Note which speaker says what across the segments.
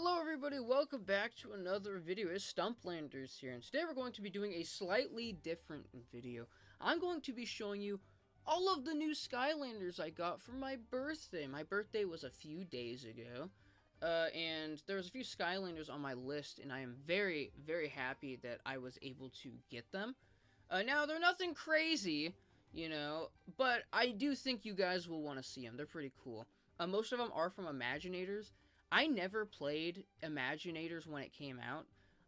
Speaker 1: Hello everybody, welcome back to another video. It's StumpLanders here, and today we're going to be doing a slightly different video. I'm going to be showing you all of the new Skylanders I got for my birthday. My birthday was a few days ago, and there was a few Skylanders on my list, and I am very, very happy that I was able to get them. Now, they're nothing crazy, you know, but I do think you guys will want to see them. They're pretty cool. Most of them are from Imaginators. I never played Imaginators when it came out.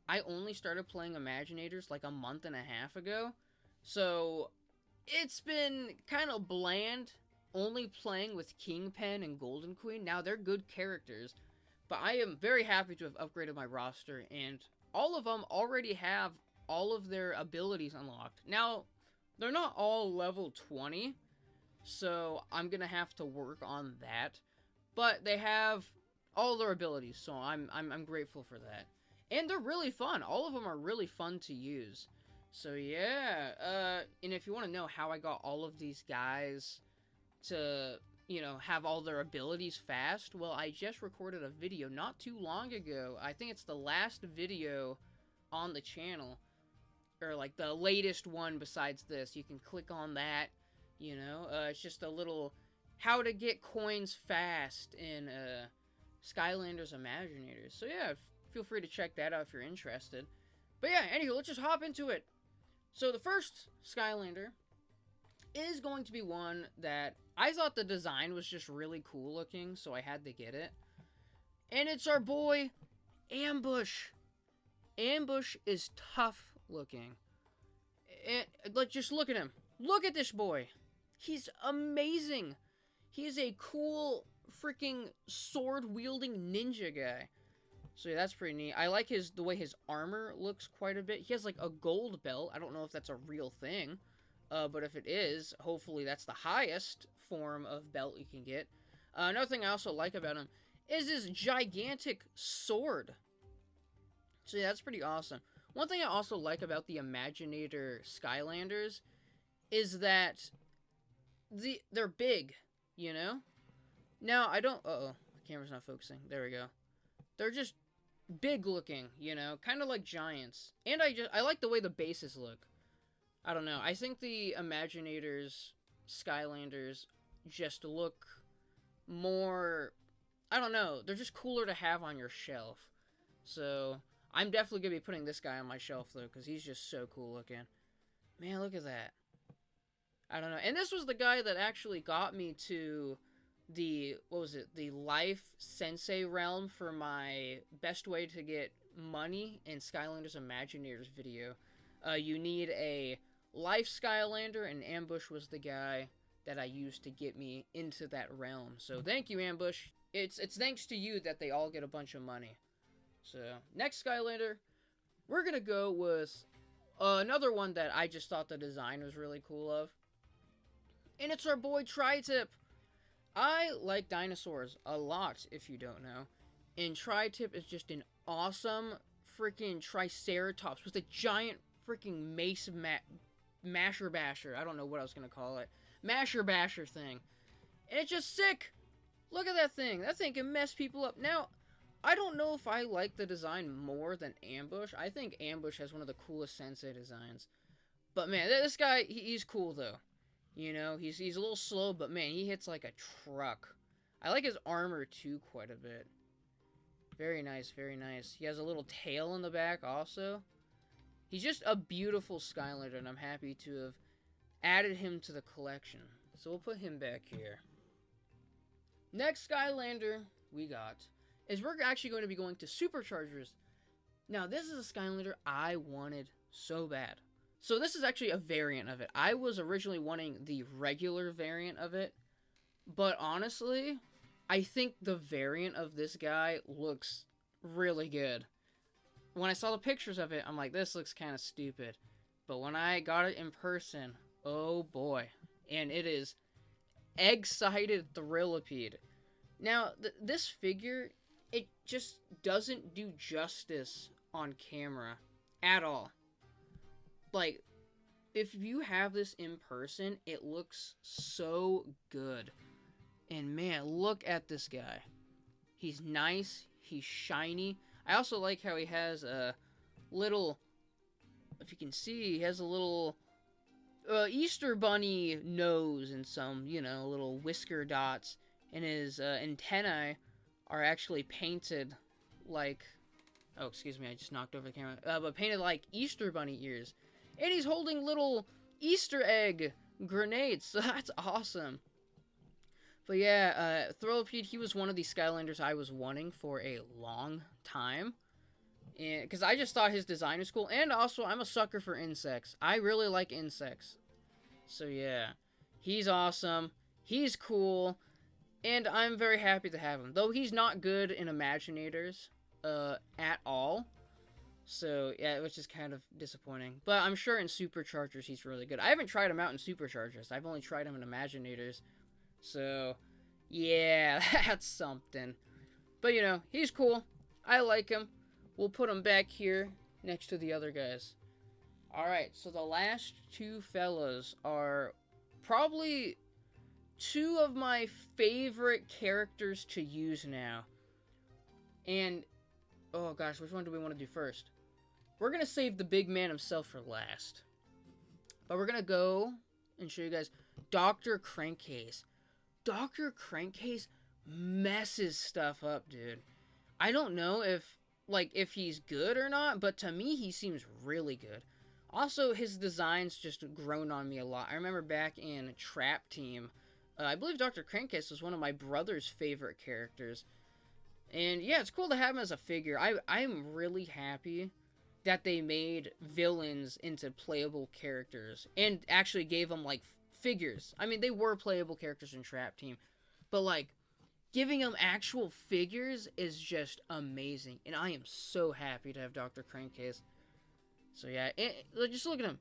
Speaker 1: I only started playing Imaginators like a month and a half ago. So, it's been kind of bland only playing with Kingpin and Golden Queen. Now, they're good characters, but I am very happy to have upgraded my roster, and all of them already have all of their abilities unlocked. Now, they're not all level 20, so I'm going to have to work on that, but they have all their abilities, so I'm grateful for that. And they're really fun. All of them are really fun to use. So yeah, and if you want to know how I got all of these guys to, you know, have all their abilities fast, well, I just recorded a video not too long ago. I think it's the last video on the channel, or like the latest one besides this. You can click on that, you know. It's just a little how to get coins fast in Skylanders Imaginators. So yeah, feel free to check that out if you're interested. But yeah, anyway, let's just hop into it. So the first Skylander is going to be one that I thought the design was just really cool looking, so I had to get it. And it's our boy, Ambush. Ambush is tough looking. And, like, just look at him. Look at this boy. He's amazing. He is a cool freaking sword-wielding ninja guy. So yeah, that's pretty neat. I like the way his armor looks quite a bit. He has like a gold belt. I don't know if that's a real thing, but if it is, hopefully that's the highest form of belt you can get. Another thing I also like about him is his gigantic sword. So yeah, that's pretty awesome. One thing I also like about the Imaginator Skylanders is that they're big, you know? Now, I don't... Uh-oh. The camera's not focusing. There we go. They're just big looking, you know? Kind of like giants. And I like the way the bases look. I don't know. I think the Imaginators, Skylanders, just look more... I don't know. They're just cooler to have on your shelf. So, I'm definitely going to be putting this guy on my shelf, though, because he's just so cool looking. Man, look at that. I don't know. And this was the guy that actually got me to the, what was it, the Life Sensei realm for my best way to get money in Skylanders Imaginators video. You need a Life Skylander, and Ambush was the guy that I used to get me into that realm. So thank you, Ambush. It's thanks to you that they all get a bunch of money. So, next Skylander, we're gonna go with another one that I just thought the design was really cool of. And it's our boy Tri-Tip. I like dinosaurs a lot, if you don't know. And Tri-Tip is just an awesome freaking Triceratops with a giant freaking mace masher basher. I don't know what I was going to call it. Masher basher thing. And it's just sick. Look at that thing. That thing can mess people up. Now, I don't know if I like the design more than Ambush. I think Ambush has one of the coolest Sensei designs. But man, this guy, he's cool though. You know, he's a little slow, but man, he hits like a truck. I like his armor, too, quite a bit. Very nice, very nice. He has a little tail in the back, also. He's just a beautiful Skylander, and I'm happy to have added him to the collection. So we'll put him back here. Next Skylander we got is we're actually going to be going to Superchargers. Now, this is a Skylander I wanted so bad. So this is actually a variant of it. I was originally wanting the regular variant of it, but honestly, I think the variant of this guy looks really good. When I saw the pictures of it, I'm like, this looks kind of stupid. But when I got it in person, oh boy. And it is Egg-Sided Thrillipede. Now, this figure, it just doesn't do justice on camera at all. Like, if you have this in person, it looks so good. And man, look at this guy. He's nice, He's shiny. I also like how he has a little, if you can see, he has a little Easter bunny nose and some, you know, little whisker dots. And his antennae are actually painted like, oh, excuse me, I just knocked over the camera. But painted like Easter bunny ears. And he's holding little Easter egg grenades, so that's awesome. But yeah, Thrillipede, he was one of the Skylanders I was wanting for a long time. And because I just thought his design was cool. And also, I'm a sucker for insects. I really like insects. So yeah, he's awesome. He's cool. And I'm very happy to have him. Though he's not good in Imaginators at all. So, yeah, which is kind of disappointing. But I'm sure in Superchargers he's really good. I haven't tried him out in Superchargers. I've only tried him in Imaginators. So, yeah, that's something. But, you know, he's cool. I like him. We'll put him back here next to the other guys. Alright, so the last two fellas are probably two of my favorite characters to use now. And, oh gosh, which one do we want to do first? We're going to save the big man himself for last. But we're going to go and show you guys Dr. Crankcase. Dr. Crankcase messes stuff up, dude. I don't know if he's good or not, but to me, he seems really good. Also, his design's just grown on me a lot. I remember back in Trap Team, I believe Dr. Crankcase was one of my brother's favorite characters. And yeah, it's cool to have him as a figure. I'm really happy that they made villains into playable characters and actually gave them, like, figures. I mean, they were playable characters in Trap Team, but, like, giving them actual figures is just amazing. And I am so happy to have Dr. Crankcase. So yeah, and just look at him.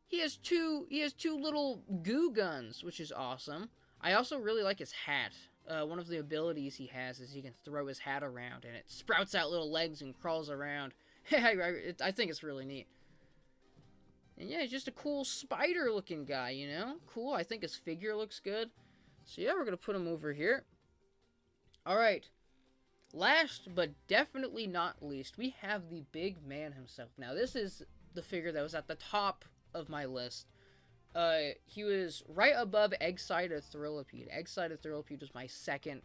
Speaker 1: He has two little goo guns, which is awesome. I also really like his hat. One of the abilities he has is he can throw his hat around and it sprouts out little legs and crawls around. I think it's really neat. And yeah, he's just a cool spider-looking guy, you know? Cool, I think his figure looks good. So yeah, we're going to put him over here. Alright. Last, but definitely not least, we have the big man himself. Now, this is the figure that was at the top of my list. He was right above Egg-Sided Thrillipede. Egg-Sided Thrillipede was my second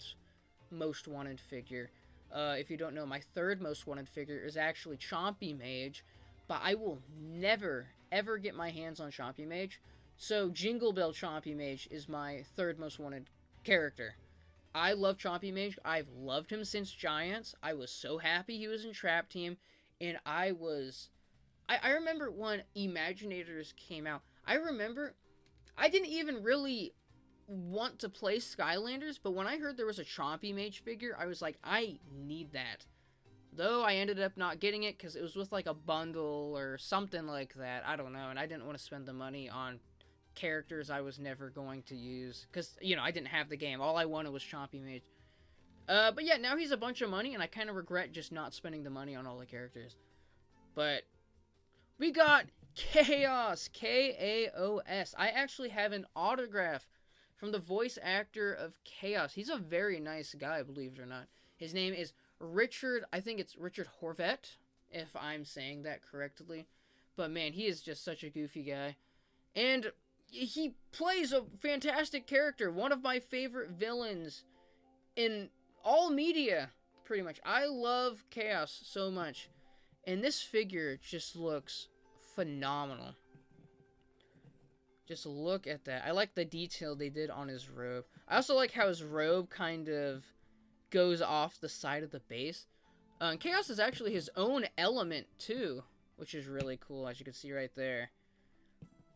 Speaker 1: most wanted figure. If you don't know, my third most wanted figure is actually Chompy Mage, but I will never, ever get my hands on Chompy Mage. So, Jingle Bell Chompy Mage is my third most wanted character. I love Chompy Mage. I've loved him since Giants. I was so happy he was in Trap Team, and I remember when Imaginators came out, I remember I didn't even really want to play Skylanders, but when I heard there was a Chompy Mage figure, I was like, I need that. Though I ended up not getting it because it was with like a bundle or something like that. I don't know, and I didn't want to spend the money on characters I was never going to use because, you know, I didn't have the game. All I wanted was Chompy Mage. But yeah, now he's a bunch of money, and I kind of regret just not spending the money on all the characters. But we got Chaos, K-A-O-S. I actually have an autograph from the voice actor of Chaos. He's a very nice guy, believe it or not. His name is Richard, I think it's Richard Horvet, if I'm saying that correctly. But man, he is just such a goofy guy. And he plays a fantastic character. One of my favorite villains in all media, pretty much. I love Chaos so much. And this figure just looks phenomenal. Just look at that. I like the detail they did on his robe. I also like how his robe kind of goes off the side of the base. Chaos is actually his own element, too, which is really cool, as you can see right there.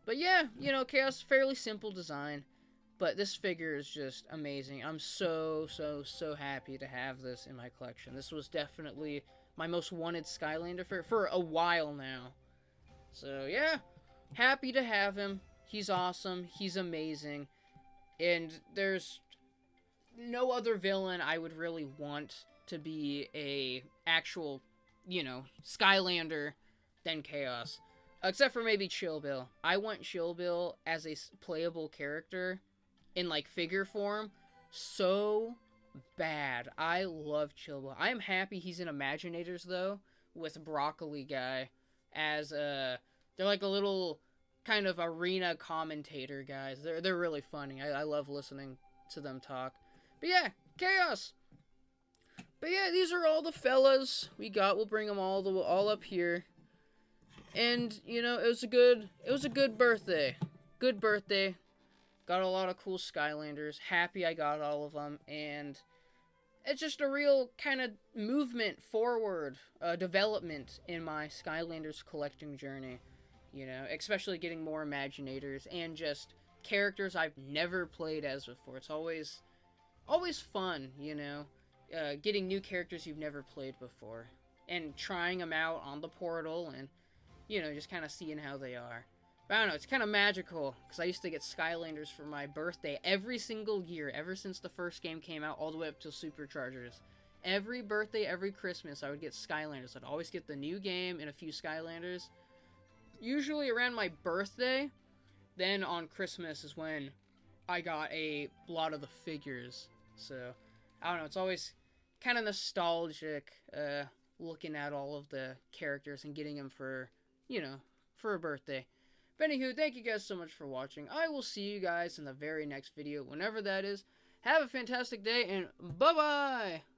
Speaker 1: But yeah, you know, Chaos, fairly simple design, but this figure is just amazing. I'm so happy to have this in my collection. This was definitely my most wanted Skylander for a while now. So yeah, happy to have him. He's awesome. He's amazing. And there's no other villain I would really want to be a actual, you know, Skylander than Chaos. Except for maybe Chill Bill. I want Chill Bill as a playable character in, like, figure form so bad. I love Chillbo. I am happy he's in Imaginators, though, with Broccoli Guy as they're like a little kind of arena commentator guys. They're really funny. I love listening to them talk. But yeah, Chaos. But yeah, these are all the fellas we got. We'll bring them all up here. And you know, it was a good birthday. Good birthday. Got a lot of cool Skylanders. Happy I got all of them, and it's just a real kind of movement forward, development in my Skylanders collecting journey. You know, especially getting more Imaginators and just characters I've never played as before. It's always fun, you know, getting new characters you've never played before and trying them out on the portal and, you know, just kind of seeing how they are. But I don't know, it's kind of magical, because I used to get Skylanders for my birthday every single year, ever since the first game came out, all the way up to Superchargers. Every birthday, every Christmas, I would get Skylanders. I'd always get the new game and a few Skylanders. Usually around my birthday, then on Christmas is when I got a lot of the figures. So, I don't know, it's always kind of nostalgic, looking at all of the characters and getting them for, you know, for a birthday. But anywho, thank you guys so much for watching. I will see you guys in the very next video, whenever that is. Have a fantastic day, and bye-bye!